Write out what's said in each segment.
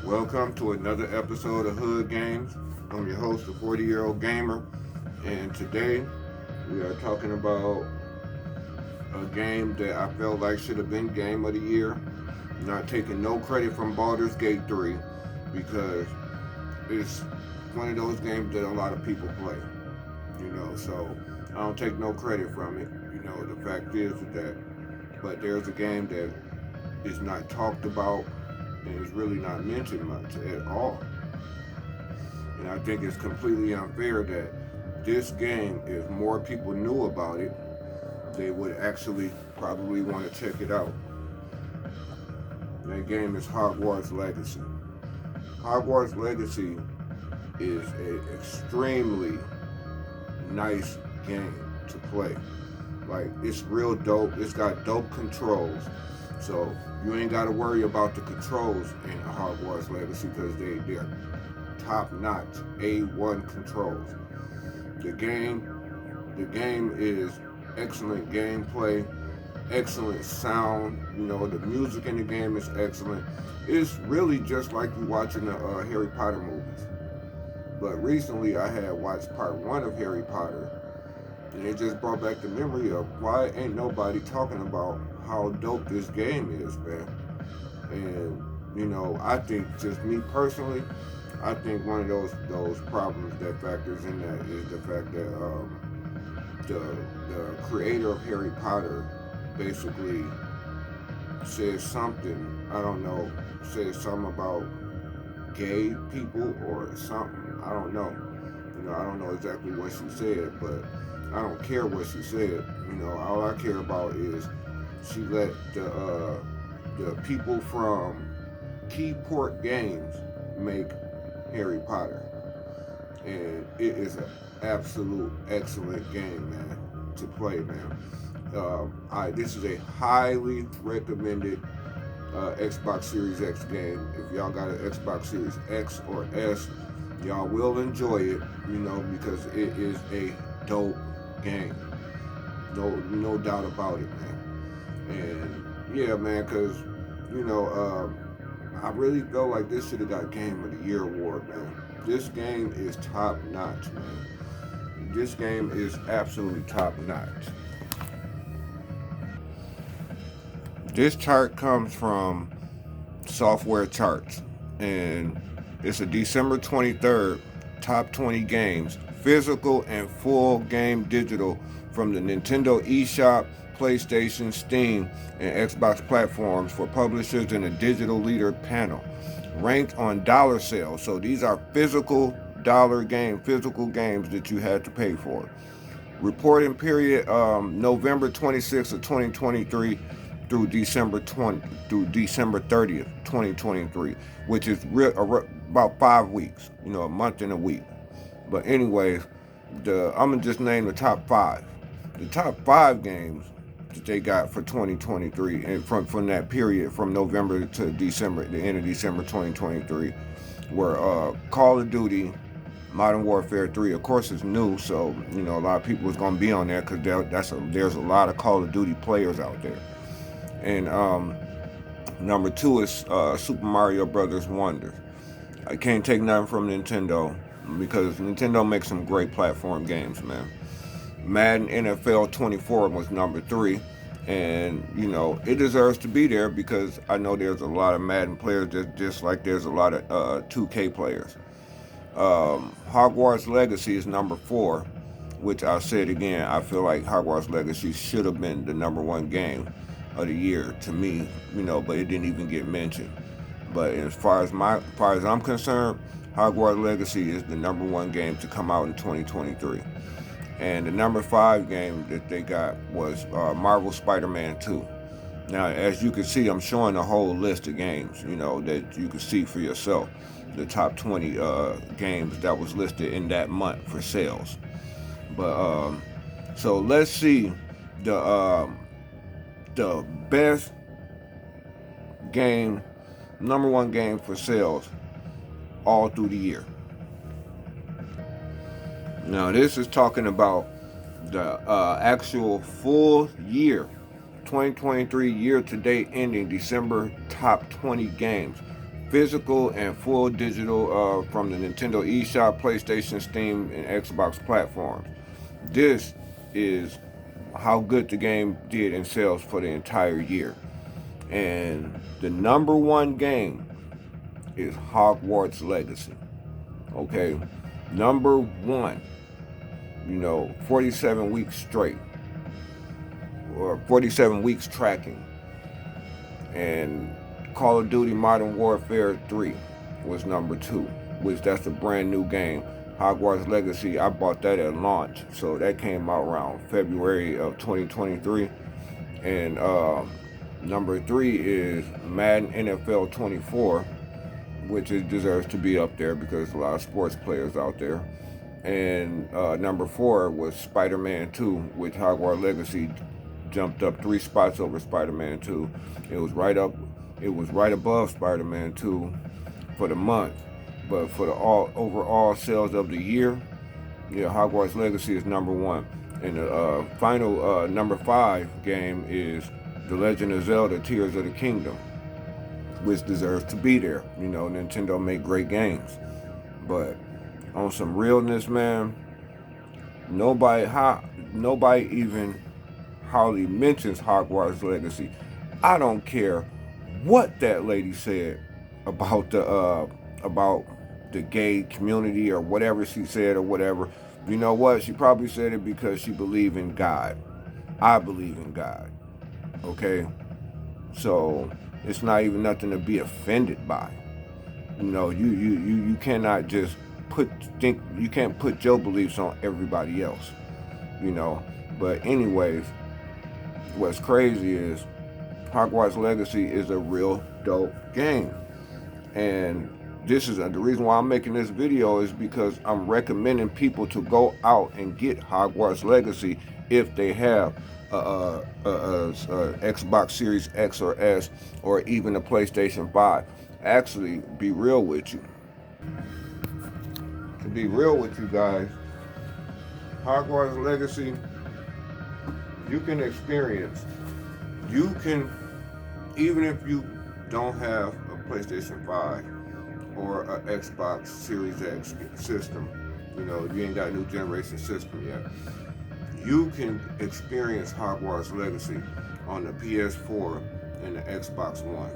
Welcome to another episode of Hood Games. I'm your host, the 40-year-old gamer, and today we are talking about a game that I felt like should have been Game of the Year. Not taking no credit from Baldur's Gate 3 because it's one of those games that a lot of people play. So I don't take no credit from it. The fact is that, but there's a game that is not talked about and is really not mentioned much at all. And I think it's completely unfair that this game, if more people knew about it, they would actually probably want to check it out. That game is Hogwarts Legacy. Hogwarts Legacy is an extremely nice game to play. Like, it's real dope. It's got dope controls. So you ain't got to worry about the controls in Hogwarts Legacy because they're top-notch A1 controls. The game is excellent gameplay, excellent sound. The music in the game is excellent. It's really just like you watching the Harry Potter movies. But recently I had watched part 1 of Harry Potter, and it just brought back the memory of why ain't nobody talking about how dope this game is, man. And I think, just me personally, I think one of those problems that factors in that is the fact that the creator of Harry Potter basically says something, I don't know, says something about gay people or something. I don't know. I don't know exactly what she said, but I don't care what she said. All I care about is she let the people from Keyport Games make Harry Potter, and it is an absolute excellent game, man, to play, man. This is a highly recommended Xbox Series X game. If y'all got an Xbox Series X or S, y'all will enjoy it, because it is a dope game. No doubt about it, man. And yeah, man, because I really felt like this should have got Game of the Year award, man. This game is top notch, man. This game is absolutely top notch. This chart comes from Software Charts, and it's a December 23rd top 20 games, physical and full game digital, from the Nintendo eShop, PlayStation, Steam, and Xbox platforms for publishers in a digital leader panel, ranked on dollar sales. So these are physical games that you had to pay for. Reporting period November 26th of 2023 through December 30th, 2023, which is about 5 weeks, a month and a week. But anyways, I'm gonna just name the top 5. The top 5 games that they got for 2023, and from that period from November to December, the end of December 2023, were Call of Duty Modern Warfare 3. Of course, it's new, so a lot of people is gonna be on there because there's a lot of Call of Duty players out there. And number 2 is Super Mario Brothers Wonder. I can't take nothing from Nintendo because Nintendo makes some great platform games, man. Madden NFL 24 was number 3, and it deserves to be there because I know there's a lot of Madden players, just like there's a lot of 2K players. Hogwarts Legacy is number 4, which I'll say it again. I feel like Hogwarts Legacy should have been the number 1 game of the year to me, but it didn't even get mentioned. But as far as I'm concerned, Hogwarts Legacy is the number 1 game to come out in 2023. And the number 5 game that they got was Marvel Spider-Man 2. Now, as you can see, I'm showing a whole list of games, that you can see for yourself. The top 20 games that was listed in that month for sales. But so let's see the best game, number 1 game for sales all through the year. Now, this is talking about the actual full year, 2023 year to date ending December top 20 games. physical and full digital from the Nintendo eShop, PlayStation, Steam, and Xbox platforms. This is how good the game did in sales for the entire year. And the number one game is Hogwarts Legacy. Okay, number one, 47 weeks straight, or 47 weeks tracking. And Call of Duty Modern Warfare 3 was number two, which that's a brand new game. Hogwarts Legacy, I bought that at launch, so that came out around February of 2023. And number three is Madden NFL 24, which it deserves to be up there because there's a lot of sports players out there. And number four was Spider-Man 2, which Hogwarts Legacy jumped up 3 spots over Spider-Man 2. It was right above Spider-Man 2 for the month. But for the overall sales of the year, Hogwarts Legacy is number one. And the final number 5 game is The Legend of Zelda: Tears of the Kingdom, which deserves to be there. Nintendo make great games. But on some realness, man, nobody even hardly mentions Hogwarts Legacy. I don't care what that lady said about the gay community or whatever she said or whatever. You know what? She probably said it because she believed in God. I believe in God. Okay? So it's not even nothing to be offended by. You cannot just you can't put your beliefs on everybody else. But anyways, what's crazy is Hogwarts Legacy is a real dope game. And this is the reason why I'm making this video is because I'm recommending people to go out and get Hogwarts Legacy if they have a Xbox Series X or S or even a PlayStation 5. Actually, be real with you. To be real with you guys, Hogwarts Legacy, you can experience. You can, even if you don't have a PlayStation 5 or an Xbox Series X system, you ain't got a new generation system yet, you can experience Hogwarts Legacy on the PS4 and the Xbox One.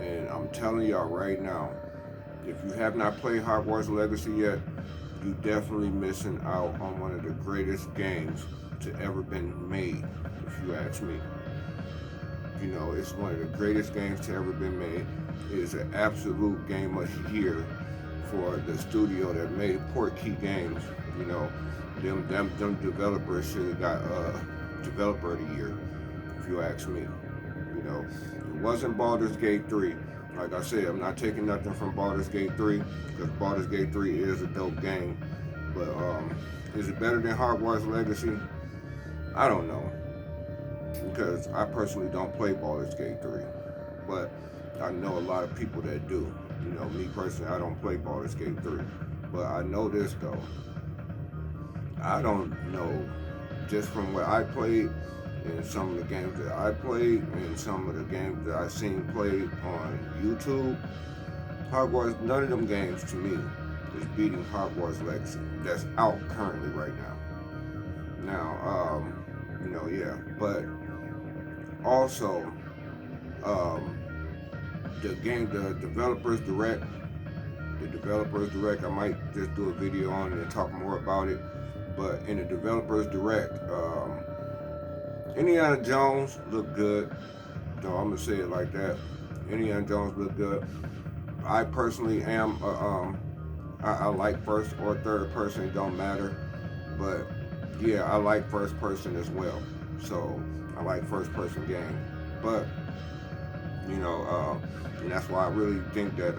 And I'm telling y'all right now, if you have not played Hogwarts Legacy yet, you definitely missing out on one of the greatest games to ever been made, if you ask me. It's one of the greatest games to ever been made. It is an absolute game of the year for the studio that made Portkey Games. Them developers should have got Developer of the Year, if you ask me. It wasn't Baldur's Gate 3. Like I said, I'm not taking nothing from Baldur's Gate 3 because Baldur's Gate 3 is a dope game. But is it better than Hogwarts Legacy? I don't know, because I personally don't play Baldur's Gate 3, but I know a lot of people that do. Me personally, I don't play Baldur's Gate 3, but I know this though. I don't know, just from what I played and some of the games that I played and some of the games that I've seen played on YouTube, none of them games to me is beating Hogwarts Legacy that's out currently right now. Now, yeah, but also, the developers direct, I might just do a video on it and talk more about it. But in the developers direct, Indiana Jones looked good. No, I'm gonna say it like that. Indiana Jones looked good. I personally am, I like first or third person, it don't matter. But yeah, I like first person as well. So I like first person game. But and that's why I really think that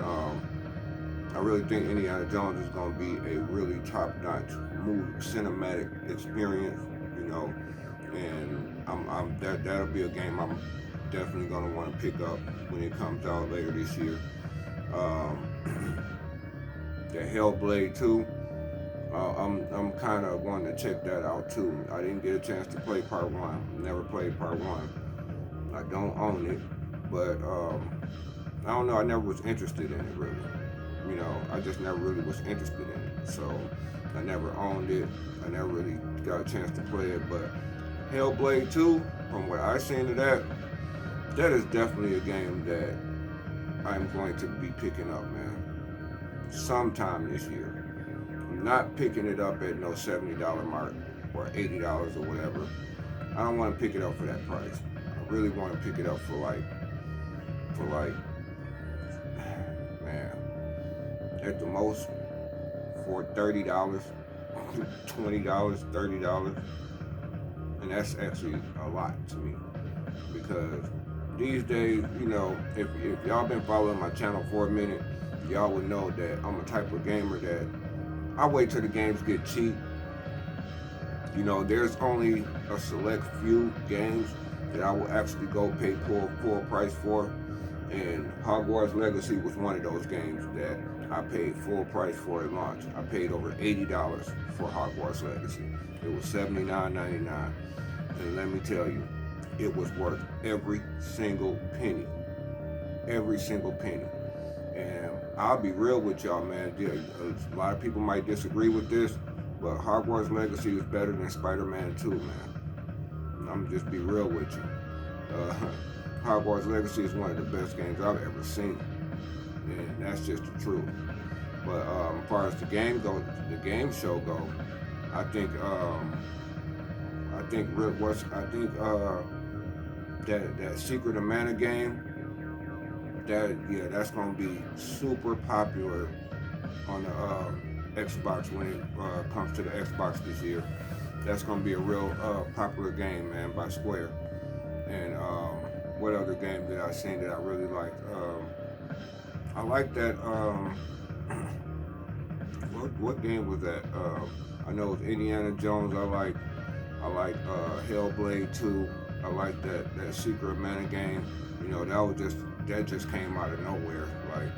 Indiana Jones is gonna be a really top notch movie cinematic experience. And that'll be a game I'm definitely gonna want to pick up when it comes out later this year. The Hellblade 2. I'm kind of wanting to check that out too. I didn't get a chance to play part 1. Never played part 1. I don't own it, but I don't know. I never was interested in it really. I just never really was interested in it. So I never owned it. I never really got a chance to play it. But Hellblade 2, from what I've seen of that is definitely a game that I'm going to be picking up, man. Sometime this year. I'm not picking it up at no $70 mark or $80 or whatever. I don't want to pick it up for that price. I really want to pick it up for like, man, at the most for $30, $20, $30. And that's actually a lot to me. Because these days, if y'all been following my channel for a minute, y'all would know that I'm a type of gamer that I wait till the games get cheap. There's only a select few games that I will actually go pay full price for. And Hogwarts Legacy was one of those games that I paid full price for at launch. I paid over $80 for Hogwarts Legacy. It was $79.99. And let me tell you, it was worth every single penny. Every single penny. And I'll be real with y'all, man. A lot of people might disagree with this, but Hogwarts Legacy is better than Spider-Man 2, man. I'm gonna just be real with you. Hogwarts Legacy is one of the best games I've ever seen, and that's just the truth. But as far as the game show go, I think that Secret of Mana game, that's gonna be super popular on the Xbox when it comes to the Xbox this year. That's gonna be a real popular game, man, by Square. And what other game did I seen that I really liked? I like that. What game was that? I know it's Indiana Jones. I like Hellblade 2. I like that Secret Mana game. That just came out of nowhere. Like,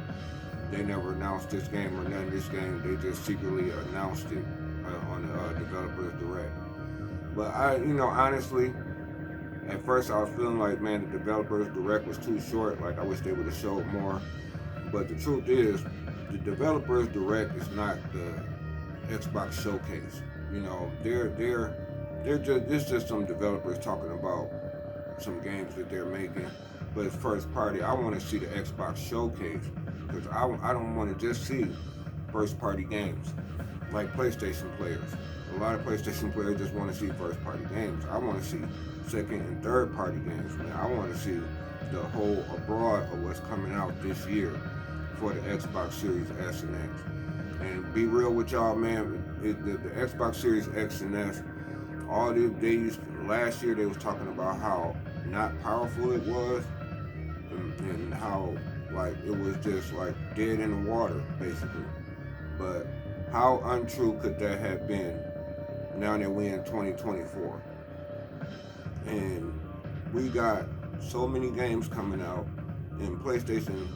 they never announced this game or none of this game. They just secretly announced it on the Developers Direct. But honestly, at first I was feeling like, man, the Developers Direct was too short. Like, I wish they would have showed more. But the truth is, the Developers Direct is not the Xbox Showcase. It's just some developers talking about some games that they're making. But it's first party. I want to see the Xbox Showcase, because I don't want to just see first party games like PlayStation players. A lot of PlayStation players just want to see first party games. I want to see second and third party games, man. I want to see the whole abroad of what's coming out this year for the Xbox Series S and X. And be real with y'all, man, the Xbox Series X and S, all these last year they was talking about how not powerful it was, and how like it was just like dead in the water basically. But how untrue could that have been now that we're in 2024? And we got so many games coming out, and PlayStation,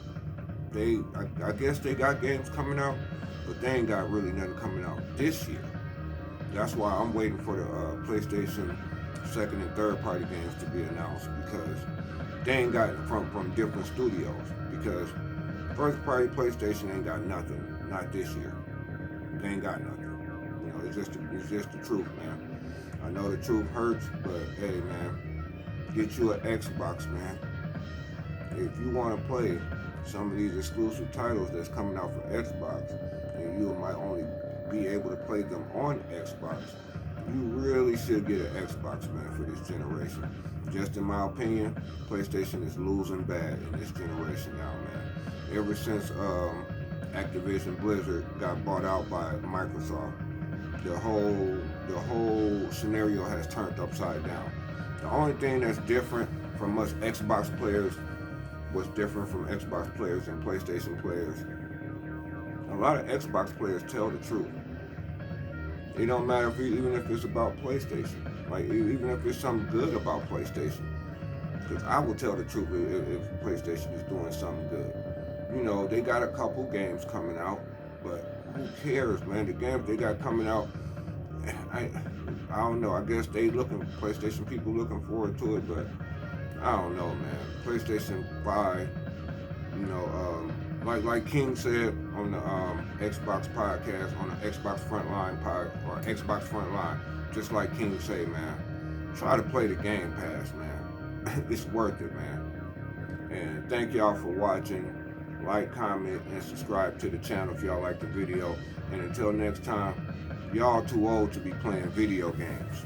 I guess they got games coming out, but they ain't got really nothing coming out this year. That's why I'm waiting for the PlayStation second and third party games to be announced, because they ain't got it from different studios. Because first party PlayStation ain't got nothing, not this year. They ain't got nothing. It's just the truth, man. I know the truth hurts, but hey, man, get you an Xbox, man. If you want to play some of these exclusive titles that's coming out for Xbox, and you might only be able to play them on Xbox, you really should get an Xbox, man, for this generation. Just in my opinion, PlayStation is losing bad in this generation now, man. Ever since Activision Blizzard got bought out by Microsoft, the whole scenario has turned upside down. The only thing that's different from us Xbox players, what's different from Xbox players and PlayStation players, a lot of Xbox players tell the truth. It don't matter even if it's about PlayStation. Like, even if it's something good about PlayStation. Because I will tell the truth if PlayStation is doing something good. They got a couple games coming out, but who cares, man? The games they got coming out, I don't know. I guess PlayStation people looking forward to it, but I don't know, man. PlayStation 5 You know, like King said on the Xbox podcast, on the Xbox Frontline or Xbox Frontline, just like King say, man, try to play the Game Pass, man. It's worth it, man. And thank y'all for watching. Like, comment, and subscribe to the channel if y'all like the video. And until next time, y'all too old to be playing video games.